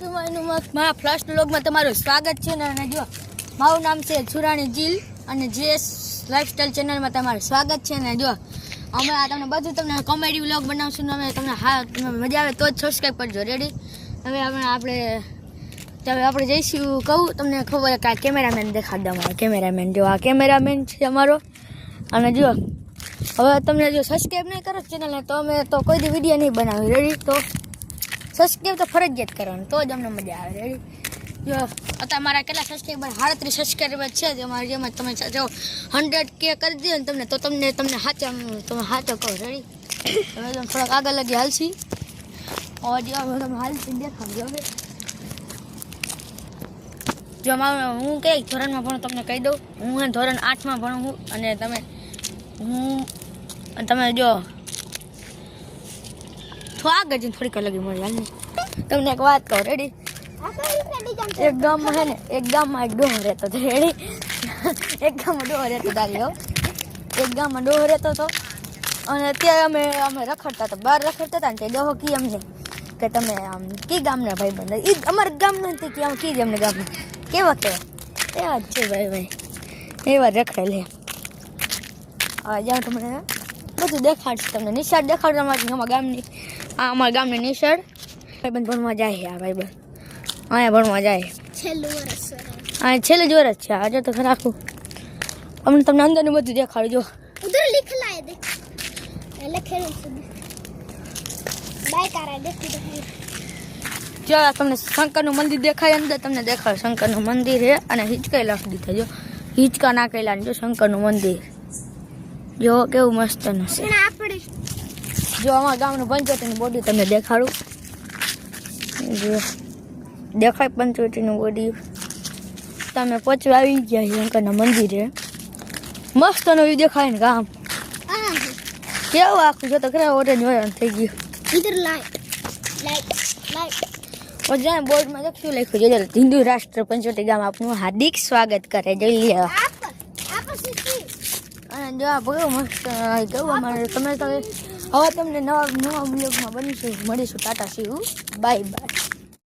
મારા ફર્સ્ટ વ્લોગમાં તમારું સ્વાગત છે ને અને જો મારું નામ છે છુરાણી જીલ અને જેએસ લાઈફસ્ટાઈલ ચેનલમાં તમારું સ્વાગત છે ને જો અમે આ તમને કોમેડી વ્લોગ બનાવશું ને અમે તમને મજા આવે તો જ સબસ્ક્રાઈબ કરજો રેડી હવે આપણે જઈશું કહું તમને ખબર કે આ કેમેરામેન દેખાડ દો અમારો કેમેરામેન જો આ કેમેરામેન છે અમારો અને જો હવે તમને જો સબસ્ક્રાઈબ નહીં કરો ચેનલને તો અમે તો કોઈ દી વિડીયો નહીં બનાવી રેડી તો સબસ્ક્રાઈબ તો ફરજિયાત કરવાનું તો જ અમને મજા આવે રેડી જો અત્યારે મારા કેટલા સબસ્ક્રાઈબર 37 સબસ્ક્રાઈબર છે અમારે જેમાં તમે જો 100K કરી દો ને તમને સાચો કહો રેડી હવે તમે થોડાક આગળ લગી હાલશી જો તમે હાલશી દેખાડજો હવે જો હું કઈ ધોરણમાં ભણું તમને કહી દઉં હું ધોરણ 8માં ભણું છું અને તમે જો આગળ જઈને થોડીક લગી મળી હાલ તમને એક વાત કહું રેડી એક ગામમાં છે ને એક ડોહો રહેતો હતો રેડી એક ગામમાં ડોહો રહેતો દાદીઓ એક ગામમાં ડોહો રહેતો હતો અને ત્યાં અમે રખડતા હતા બહાર રખડતા હતા ને તે ડોહો કી અમને કે તમે આમ કી ગામના ભાઈ બંધ એ અમારા ગામ નથી કે આમ કી અમને ગામના કેવા એવા જ છે ભાઈ એવા રખડે લે હવે જ્યાં તમને બધું દેખાડશે તમને નિશાળ દેખાડશે અમારા ગામની અમારા ગામની નિશાળ ભાઈબંધ ભણવા જાય આ ભાઈબંધ અહીંયા ભણવા જાય છેલ્લું જ વર્ષ છે આજે તો રાખું અમને તમને અંદરનું બધું દેખાડજો જો તમને શંકરનું મંદિર દેખાય અંદર તમને દેખાડ શંકરનું મંદિર છે અને હિંચકા લખી દીધા જો હિંચકા નાખેલા જો શંકરનું મંદિર જો કેવું મસ્ત છે જો અમારા ગામનું પંચવટીની બોડી તમને દેખાડું જો દેખાય પંચવટીનું બોડી તમે પચવા આવી ગયા શંકરના મંદિરે મસ્ત નવું દેખાય ને ગામ કેવું આખું જો તો ખરા ઓરેન્જ ઓરેન્જ થઈ ગયું જ્યાં બોર્ડમાં શું લખ્યું છે હિન્દુ રાષ્ટ્ર પંચવટી ગામ આપનું હાર્દિક સ્વાગત કરે જોઈ લેવા અને જો આ બહુ મસ્ત ગયું અમારે તમે હવે તમને નવા બ્લોગમાં મળીશું Tata C you bye bye